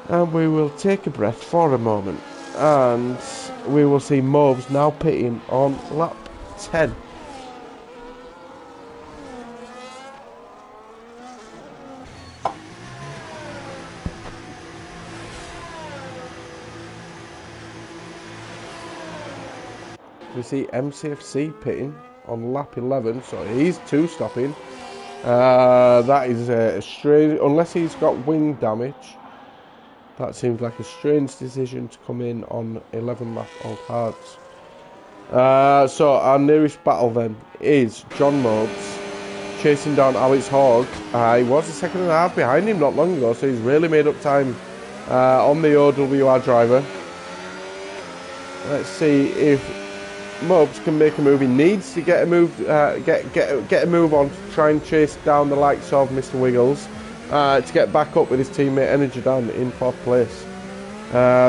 Speaker 1: And we will take a breath for a moment. And we will see Mobs now pitting on lap 10. We see MCFC pitting on lap 11, so he's 2-stopping. That is a strange, unless he's got wing damage. That seems like a strange decision to come in on 11 lap old hards. So our nearest battle then is John Mobs chasing down Alex Hogg. He was a second and a half behind him not long ago, so he's really made up time on the OWR driver. Let's see if Mobs can make a move. He needs to get a move, get a move on to try and chase down the likes of Mr. Wiggles. To get back up with his teammate Energy Dan in 4th place.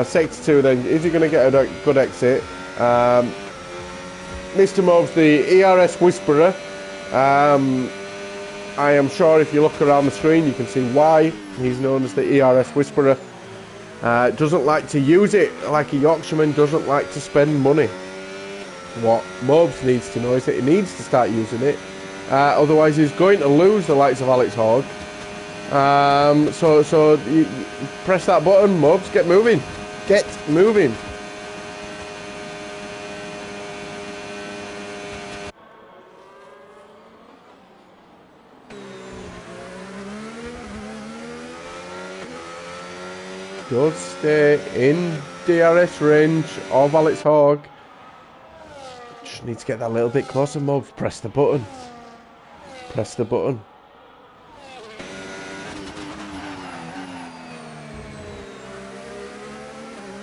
Speaker 1: Sector 2 then, is he going to get a good exit? Mr. Mobs, the ERS Whisperer. I am sure if you look around the screen you can see why he's known as the ERS Whisperer. Doesn't like to use it like a Yorkshireman, doesn't like to spend money. What Mobs needs to know is that he needs to start using it. Otherwise he's going to lose the likes of Alex Hogg. So you press that button, Mobs, get moving. Get moving. Does stay in DRS range of Alex Hogg. Just need to get that little bit closer, Mobs. Press the button. Press the button.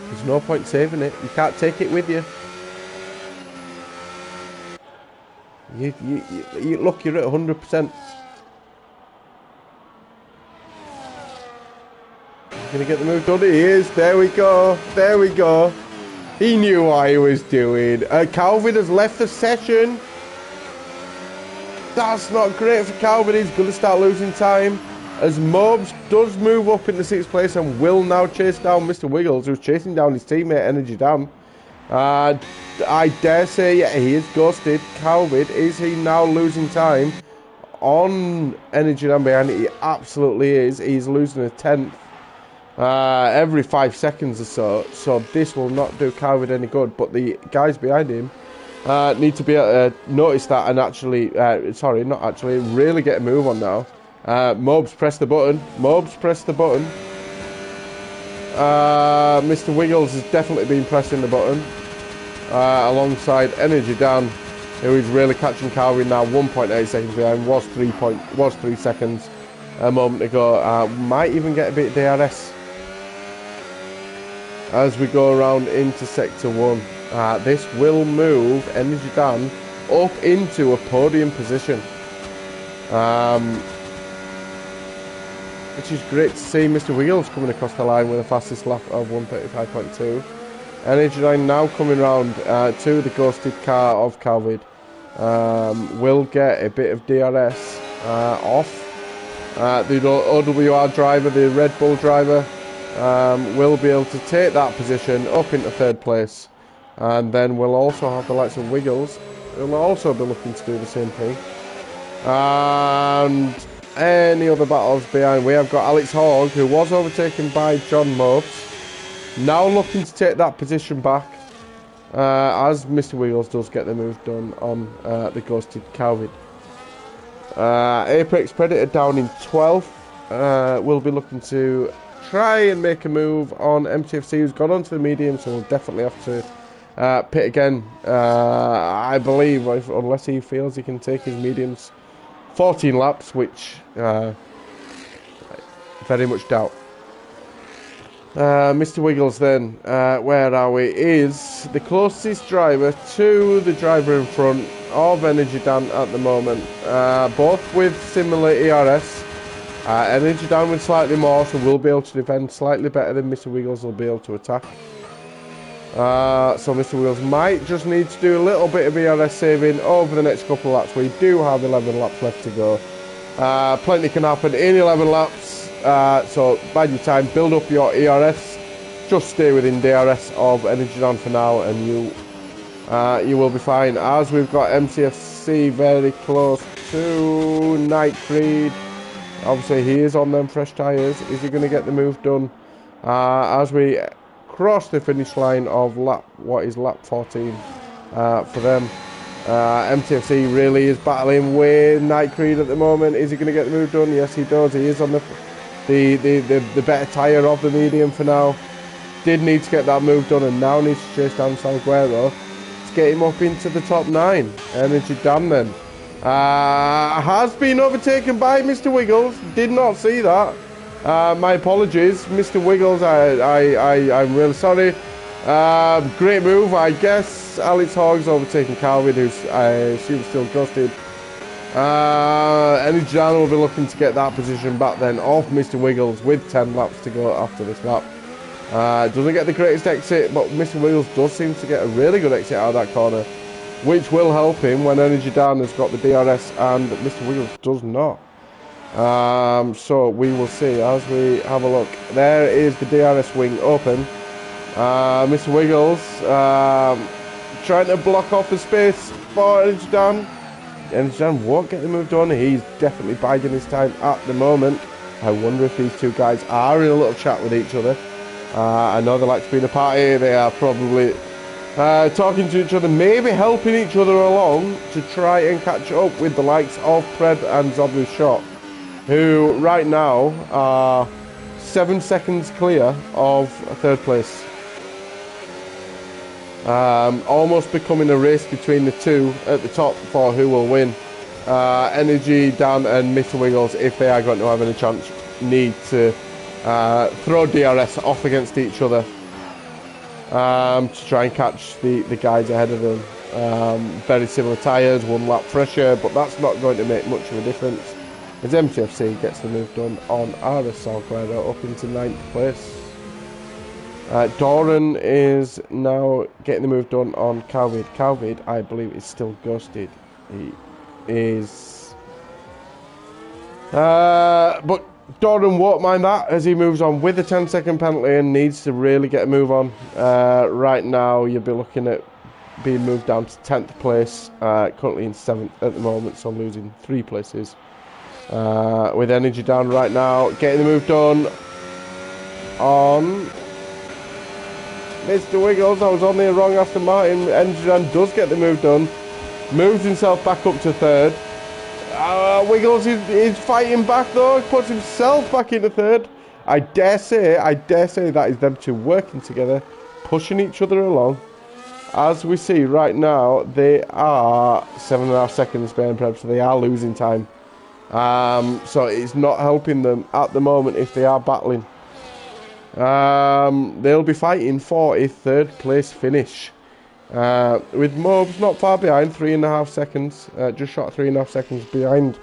Speaker 1: There's no point saving it. You can't take it with you. You look, you're at 100%. Gonna get the move done. He is. There we go. There we go. He knew what he was doing. Calvin has left the session. That's not great for Calvin. He's going to start losing time. As Mobs does move up into 6th place and will now chase down Mr. Wiggles, who's chasing down his teammate Energy Dan. I dare say, yeah, he is ghosted. Calvin, is he now losing time on Energy Dan behind it? He absolutely is. He's losing a 10th every 5 seconds or so. So this will not do Calvin any good. But the guys behind him need to be able to notice that and actually, sorry, not actually, really get a move on now. Mobs, press the button. Mobs, press the button. Mr. Wiggles has definitely been pressing the button. Alongside Energy Dan, who is really catching Calvin now. 1.8 seconds behind. Was 3 seconds a moment ago. Might even get a bit of DRS as we go around into Sector 1. This will move Energy Dan up into a podium position. Which is great to see. Mr. Wiggles coming across the line with a fastest lap of 1:35.2. Energy Dan now coming round to the ghosted car of Calvin. Will get a bit of DRS off. The OWR driver, the Red Bull driver, will be able to take that position up into 3rd place. And then we'll also have the likes of Wiggles, who will also be looking to do the same thing. And any other battles behind, we have got Alex Hogg, who was overtaken by John Mobs, now looking to take that position back, as Mr. Wiggles does get the move done on the ghosted Calvin. Apex Predator down in 12th, will be looking to try and make a move on MTFC, who's gone onto the medium, so we'll definitely have to pit again. I believe, unless he feels he can take his mediums 14 laps, which very much doubt. Mr. Wiggles then, where are we, is the closest driver to the driver in front of Energy Dan at the moment, both with similar ERS. Energy Dan with slightly more, so we'll be able to defend slightly better than Mr. Wiggles will be able to attack. So Mr. Wiggles might just need to do a little bit of ERS saving over the next couple of laps. We do have 11 laps left to go. Plenty can happen in 11 laps. So bide your time, build up your ERS, just stay within DRS of Energy Dan for now, and you will be fine. As we've got MCFC very close to Night Creed. Obviously he is on them fresh tyres. Is he going to get the move done as we cross the finish line of lap 14 for them? MTFC really is battling with Night Creed at the moment. Is he going to get the move done? Yes, he does. He is on the better tyre of the medium for now. Did need to get that move done, and now needs to chase down Salguero to get him up into the top 9. Energy Dan then has been overtaken by Mr. Wiggles. Did not see that. My apologies, Mr. Wiggles. I'm really sorry. Great move, I guess. Alex Hogg's overtaken Calvin, who's I assume still ghosted. Energy Dan will be looking to get that position back then off Mr. Wiggles with 10 laps to go after this lap. Doesn't get the greatest exit, but Mr. Wiggles does seem to get a really good exit out of that corner, which will help him when Energy Dan has got the DRS and Mr. Wiggles does not. So we will see as we have a look. There is the DRS wing open. Mr. Wiggles trying to block off the space for Energy Dan. Energy Dan won't get the move done. He's definitely biding his time at the moment. I wonder if these two guys are in a little chat with each other. I know they like to be in a party. They are probably talking to each other, maybe helping each other along to try and catch up with the likes of Pred and Zoblu Shot, who right now are 7 seconds clear of third place. Almost becoming a race between the two at the top for who will win. Energy Dan and Mr. Wiggles, if they are going to have any chance, need to throw DRS off against each other to try and catch the guys ahead of them. Very similar tyres, 1 lap fresher, but that's not going to make much of a difference as MTFC gets the move done on RS Salguero up into 9th place. Doran is now getting the move done on Calvid. Calvid, I believe, is still ghosted. He is... but Doran won't mind that as he moves on with a 10-second penalty and needs to really get a move on. Right now, you'll be looking at being moved down to 10th place, currently in 7th at the moment, so losing 3 places. With Energy Dan right now, getting the move done on Mr. Wiggles. I was on the wrong Aston Martin. Energy Dan does get the move done, moves himself back up to 3rd. Wiggles is fighting back though, puts himself back into 3rd. I dare say that is them two working together, pushing each other along. As we see right now, they are 7.5 seconds behind Preb, so they are losing time. So it's not helping them at the moment if they are battling. They'll be fighting for a 3rd place finish. With Mobs not far behind, 3.5 seconds, just short of 3.5 seconds behind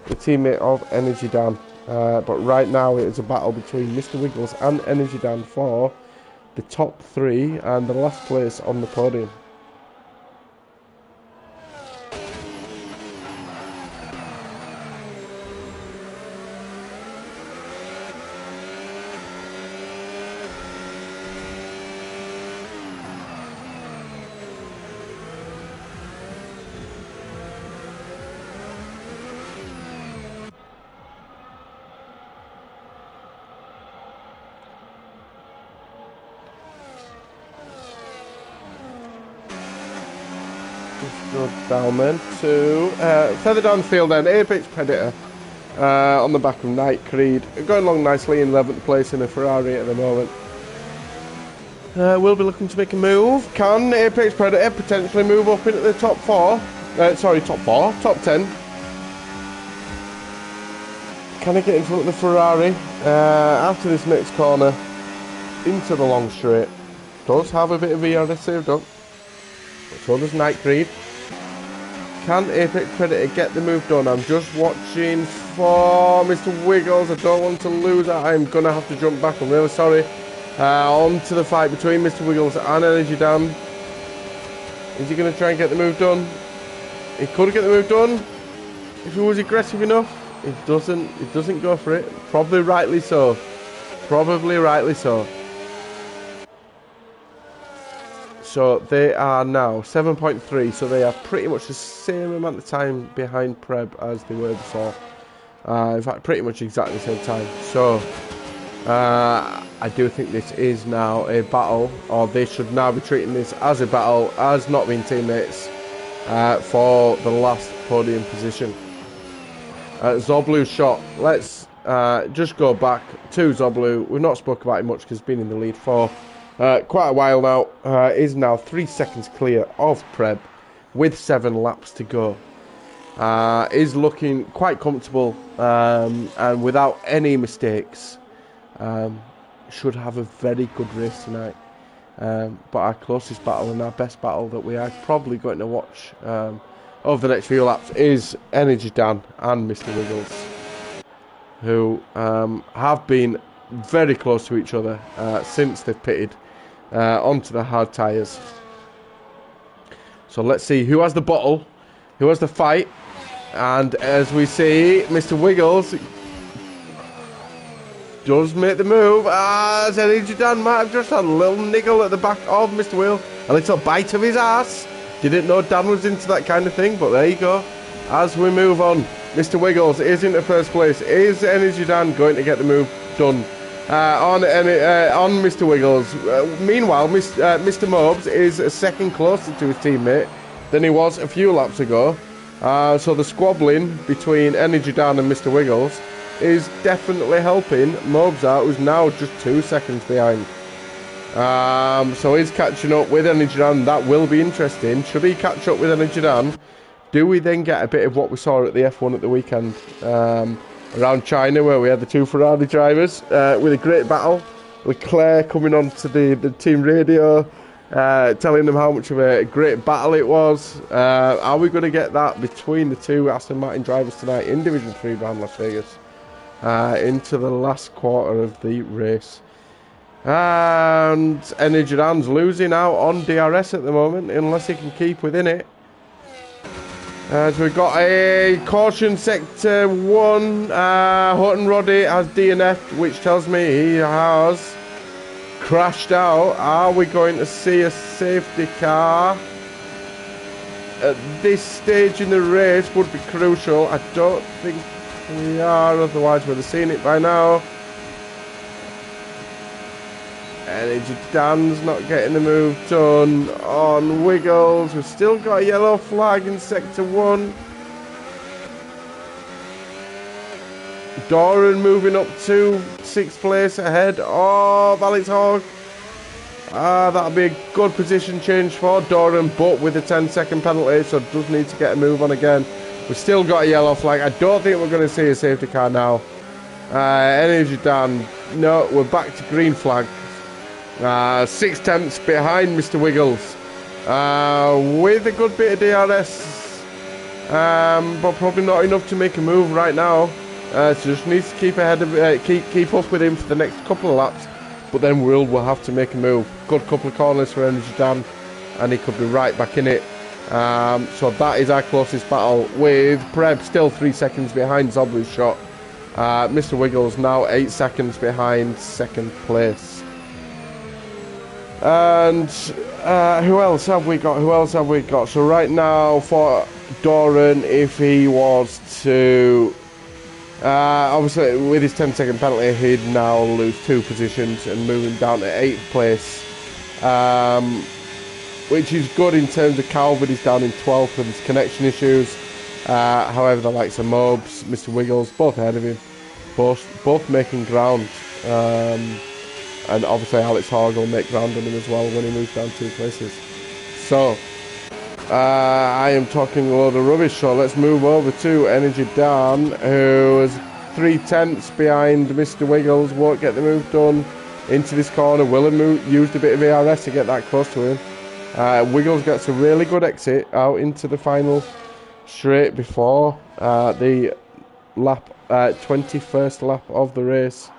Speaker 1: the teammate of Energy Dan. But right now it is a battle between Mr. Wiggles and Energy Dan for the top 3 and the last place on the podium. Good down then to further down the field then, Apex Predator on the back of Night Creed. Going along nicely in 11th place in a Ferrari at the moment. We'll be looking to make a move. Can Apex Predator potentially move up into the top 4? Top 10. Can I get in front of the Ferrari after this next corner into the long straight? Does have a bit of VRS saved up, but so does Night Creed. Can Apex Predator get the move done? I'm just watching for Mr. Wiggles. I don't want to lose that. I'm going to have to jump back. I'm really sorry. On to the fight between Mr. Wiggles and Energy Dan. Is he going to try and get the move done? He could get the move done if he was aggressive enough. It doesn't go for it. Probably rightly so. Probably rightly so. So they are now 7.3, so they are pretty much the same amount of time behind Preb as they were before. In fact, pretty much exactly the same time. So I do think this is now a battle, or they should now be treating this as a battle, as not being teammates, for the last podium position. Zoblu's shot. Let's just go back to Zoblu. We've not spoke about him much because he's been in the lead for quite a while now. Is now 3 seconds clear of Preb with 7 laps to go. Is looking quite comfortable and without any mistakes. Should have a very good race tonight. But our closest battle and our best battle that we are probably going to watch over the next few laps is Energy Dan and Mr. Wiggles, who have been very close to each other since they've pitted onto the hard tyres. So let's see who has the bottle, who has the fight, and as we see, Mr. Wiggles does make the move. As Energy Dan might have just had a little niggle at the back of Mr. Will, a little bite of his ass. Didn't know Dan was into that kind of thing, but there you go. As we move on, Mr. Wiggles is into first place. Is Energy Dan going to get the move done on Mr. Wiggles? Meanwhile, Mr. Mobes is a second closer to his teammate than he was a few laps ago. So the squabbling between Energy Dan and Mr. Wiggles is definitely helping Mobes out, who's now just 2 seconds behind. So he's catching up with Energy Dan. That will be interesting. Should he catch up with Energy Dan, do we then get a bit of what we saw at the F1 at the weekend around China, where we had the 2 Ferrari drivers with a great battle? Leclerc coming on to the team radio, telling them how much of a great battle it was. Are we going to get that between the 2 Aston Martin drivers tonight in Division 3 behind Las Vegas into the last quarter of the race? And Energy Dan's losing out on DRS at the moment, unless he can keep within it. As we've got a caution sector 1. Houghton Roddy has DNF'd, which tells me he has crashed out. Are we going to see a safety car at this stage in the race? Would be crucial. I don't think we are, otherwise we'd have seen it by now. Energy Dan's not getting the move done on Wiggles. We've still got a yellow flag in sector 1. Doran moving up to 6th place ahead of Alex Hogg. That'll be a good position change for Doran, but with a 10-second penalty, so does need to get a move on again. We've still got a yellow flag. I don't think we're going to see a safety car now. Energy Dan, no, we're back to green flag. 6 tenths behind Mr. Wiggles, with a good bit of DRS, but probably not enough to make a move right now. So just needs to keep ahead of, keep up with him for the next couple of laps. But then we'll have to make a move. Good couple of corners for Energy Dan, and he could be right back in it. So that is our closest battle, with Preb still 3 seconds behind Zoblu's shot. Mr. Wiggles now 8 seconds behind 2nd place. And who else have we got? So right now for Doran, if he was to obviously with his 10-second penalty, he'd now lose 2 positions and moving down to 8th place, which is good in terms of Calvert. He's down in 12th with his connection issues. However, the likes of Mobes, Mr. Wiggles, both ahead of him, both making ground. And obviously Alex Hogg will make ground on him as well when he moves down 2 places. So, I am talking a load of rubbish, so let's move over to Energy Dan, who is 3/10 behind Mr. Wiggles, won't get the move done into this corner. Willem used a bit of ARS to get that close to him. Wiggles gets a really good exit out into the final straight before the lap, 21st lap of the race.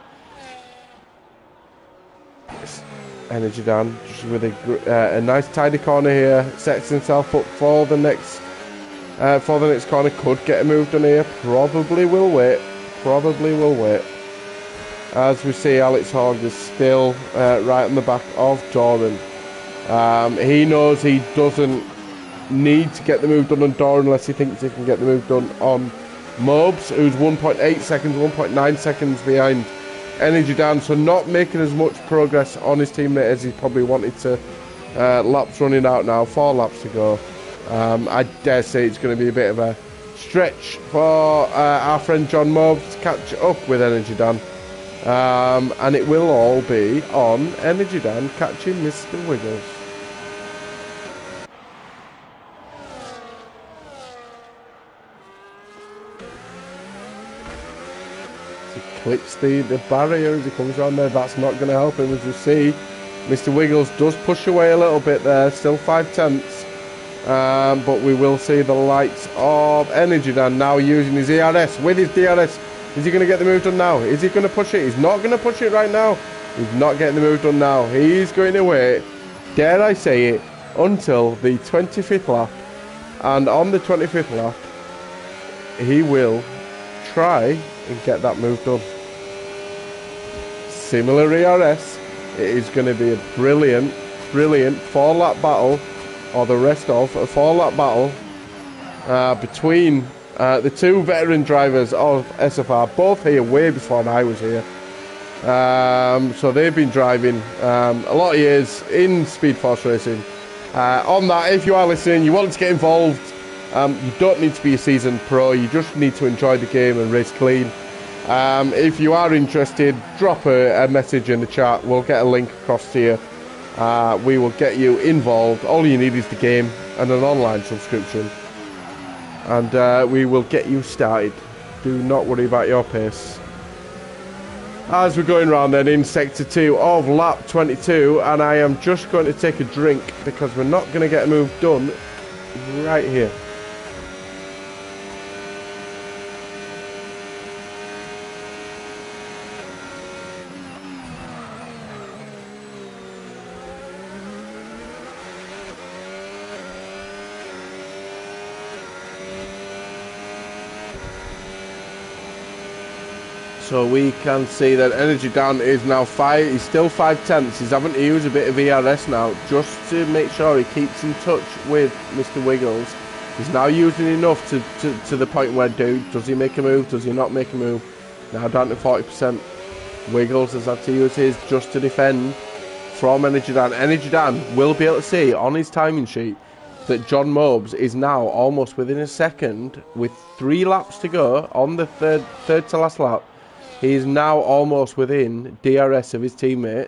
Speaker 1: Energy Dan just with a nice tidy corner here, sets himself up for the next corner. Could get a move done here, probably will wait, as we see Alex Hogg is still right on the back of Doran. He knows he doesn't need to get the move done on Doran unless he thinks he can get the move done on Mobes, who's 1.8 seconds, 1.9 seconds behind Energy Dan, so not making as much progress on his teammate as he probably wanted to. Laps running out now, 4 laps to go. I dare say it's going to be a bit of a stretch for our friend John Mobes to catch up with Energy Dan. And it will all be on Energy Dan catching Mr. Wiggles. Clips the barrier as he comes around there. That's not going to help him, as you see. Mr. Wiggles does push away a little bit there, still 5/10. But we will see the lights of Energy Dan now using his ERS with his DRS. Is he going to get the move done now? Is he going to push it? He's not going to push it right now. He's not getting the move done now. He's going to wait, dare I say it, until the 25th lap. And on the 25th lap, he will try and get that move done. Similar ERS. It is going to be a brilliant 4-lap battle, or the rest of a 4-lap battle between the 2 veteran drivers of SFR, both here way before I was here. So they've been driving a lot of years in Speed Force racing. On that, if you are listening, you want to get involved, you don't need to be a seasoned pro, you just need to enjoy the game and race clean. If you are interested, drop a message in the chat. We'll get a link across to you. We will get you involved. All you need is the game and an online subscription, and we will get you started. Do not worry about your pace. As we're going around then in sector 2 of lap 22, and I am just going to take a drink because we're not going to get a move done right here. So we can see that Energy Dan is now he's still 5/10. He's having to use a bit of ERS now just to make sure he keeps in touch with Mr. Wiggles. He's now using enough to the point where, does he make a move? Does he not make a move? Now down to 40%. Wiggles has had to use his just to defend from Energy Dan. Energy Dan will be able to see on his timing sheet that John Mobes is now almost within a second with 3 laps to go on the third to last lap. He is now almost within DRS of his teammate,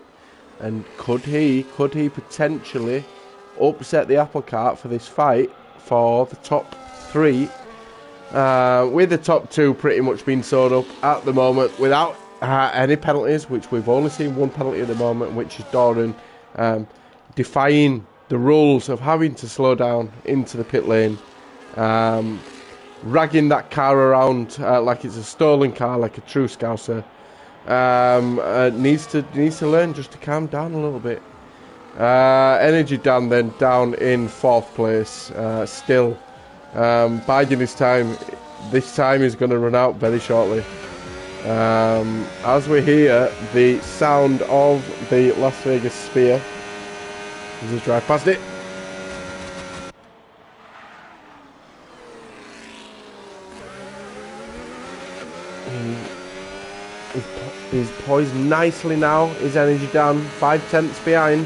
Speaker 1: and could he potentially upset the apple cart for this fight for the top 3, with the top 2 pretty much being sewed up at the moment without any penalties, which we've only seen 1 penalty at the moment, which is Doran defying the rules of having to slow down into the pit lane, ragging that car around like it's a stolen car, like a true Scouser. Needs to learn just to calm down a little bit. Energy Dan then down in 4th place, still biding his time. This time is going to run out very shortly. As we hear the sound of the Las Vegas Sphere, let's just drive past it. He's poised nicely now, is Energy Dan, 5/10 behind.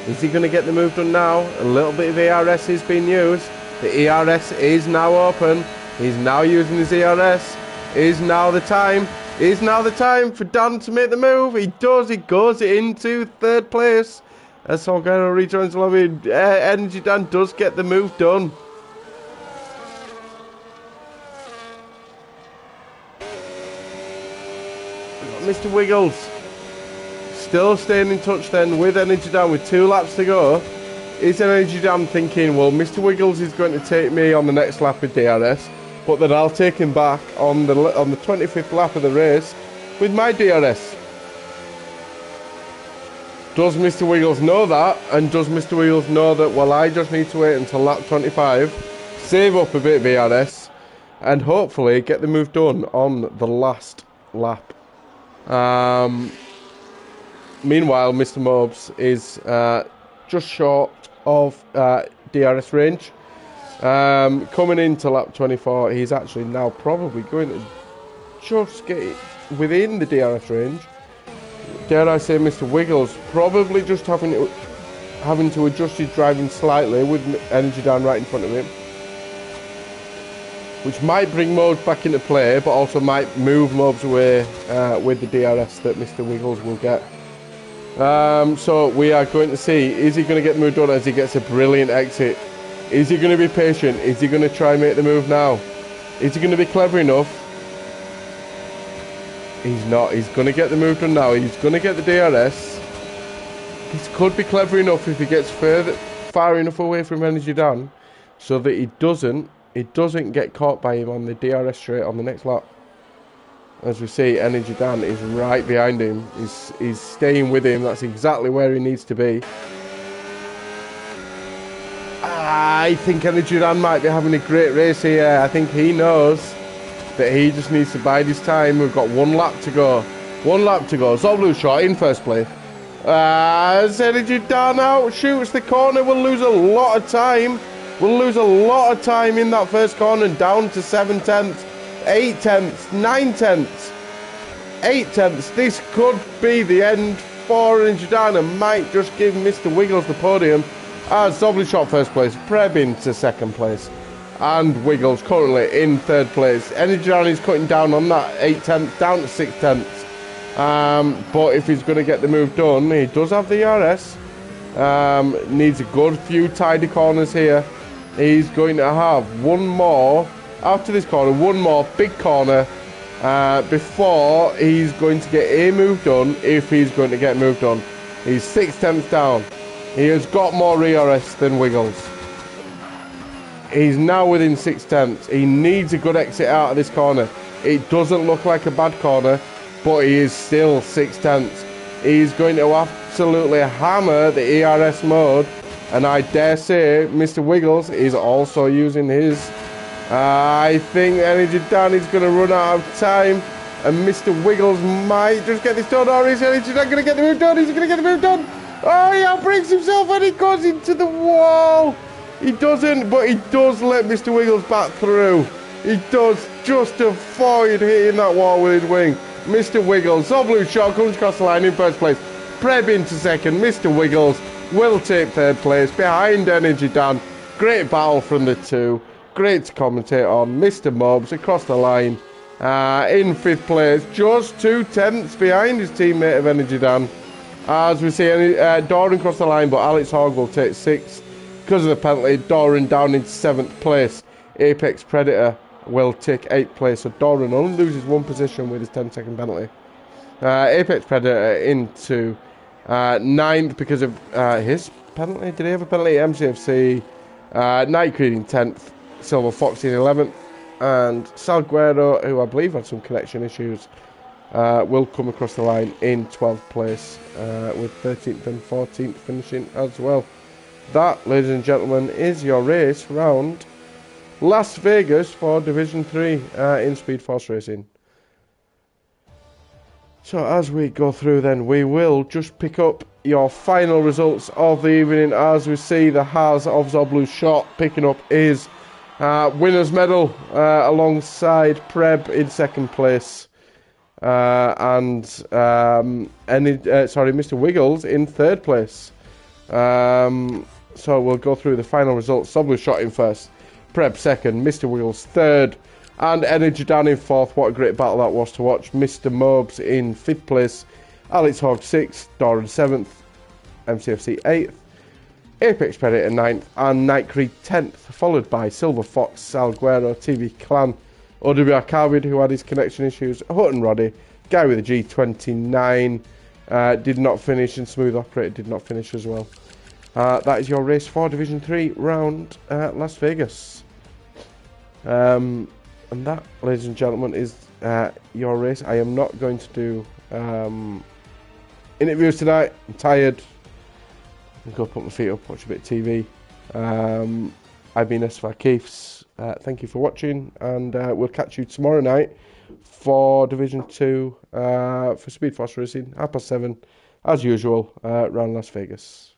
Speaker 1: Is he going to get the move done now? A little bit of ERS is being used. The ERS is now open. He's now using his ERS. Is now the time? Is now the time for Dan to make the move? He does. He goes into third place. As Salguero rejoins the lobby, Energy Dan does get the move done. Mr. Wiggles still staying in touch then with Energy Dan with 2 laps to go. Is Energy Dan thinking, well, Mr. Wiggles is going to take me on the next lap with DRS, but then I'll take him back on the 25th lap of the race with my DRS? Does Mr. Wiggles know that? And does Mr. Wiggles know that, well, I just need to wait until lap 25, save up a bit of DRS, and hopefully get the move done on the last lap? Meanwhile, Mr. Mobs is just short of DRS range. Coming into lap 24, he's actually now probably going to just get within the DRS range. Dare I say, Mr. Wiggles probably just having to adjust his driving slightly with Energy Dan right in front of him, which might bring Mobs back into play, but also might move Mobs away with the DRS that Mr. Wiggles will get. So we are going to see, is he going to get the move done as he gets a brilliant exit? Is he going to be patient? Is he going to try and make the move now? Is he going to be clever enough? He's not. He's going to get the move done now. He's going to get the DRS. He could be clever enough if he gets far enough away from Energy Dan so that he doesn't get caught by him on the DRS straight on the next lap. As we see, Energy Dan is right behind him. He's staying with him. That's exactly where he needs to be. I think Energy Dan might be having a great race here. I think he knows that he just needs to bide his time. We've got 1 lap to go. 1 lap to go. Zoblu shot in first place. As Energy Dan out shoots the corner, we'll lose a lot of time. We'll lose a lot of time in that first corner and down to 7 tenths, 8 tenths, 9 tenths, 8 tenths. This could be the end for Energy Dan and might just give Mr. Wiggles the podium. As Zoblu shot first place, Preb into second place, and Wiggles currently in third place. Energy Dan is cutting down on that 8 tenths, down to 6 tenths. But if he's going to get the move done, he does have the ERS. Needs a good few tidy corners here. He's going to have 1 more, after this corner, 1 more big corner before he's going to get a move done, if he's going to get moved done. He's 6 tenths down. He has got more ERS than Wiggles. He's now within 6 tenths. He needs a good exit out of this corner. It doesn't look like a bad corner, but he is still 6 tenths. He's going to absolutely hammer the ERS mode, and I dare say Mr. Wiggles is also using his. I think Energy Dan is going to run out of time, and Mr. Wiggles might just get this done, or is Energy Dan going to get the move done? He's going to get the move done. Oh, he outbreaks himself and he goes into the wall. He doesn't, but he does let Mr. Wiggles back through. He does, just to avoid hitting that wall with his wing. Mr. Wiggles, Zoblu shot comes across the line in first place. Preb into second. Mr. Wiggles will take third place behind Energy Dan. Great battle from the two. Great to commentate on. Mr. Mobs across the line in 5th place. Just 2 tenths behind his teammate of Energy Dan. As we see Doran across the line, but Alex Hogg will take 6th. Because of the penalty, Doran down into 7th place. Apex Predator will take 8th place. So Doran only loses 1 position with his 10-second penalty. Apex Predator into 9th because of his penalty. Did he have a penalty? MCFC. Night Creed in 10th. Silver Fox in 11th. And Salguero, who I believe had some connection issues, will come across the line in 12th place with 13th and 14th finishing as well. That, ladies and gentlemen, is your race round Las Vegas for Division 3 in Speed Force Racing. So as we go through then, we will just pick up your final results of the evening as we see the Haas of Zoblu shot picking up his winner's medal alongside Preb in 2nd place. Mr. Wiggles in 3rd place. So we'll go through the final results. Zoblu shot in first. Prep second, Mr. Wheels third, and Energy Dan in fourth. What a great battle that was to watch. Mr. Mobes in fifth place, Alex Hogg sixth, Doran seventh, MCFC eighth, Apex Predator ninth, and Night Creed 10th, followed by Silver Fox, Salguero, TV Clan, OWR Carvid, who had his connection issues, Hutton Roddy, Guy with a G29, did not finish, and Smooth Operator did not finish as well. That is your race for Division 3 round Las Vegas. And that, ladies and gentlemen, is your race. I am not going to do interviews tonight. I'm tired. I'm going to put my feet up, watch a bit of TV. I've been SFR Keiths. Thank you for watching, and we'll catch you tomorrow night for Division 2 for Speed Force Racing, 7:30, as usual, around Las Vegas.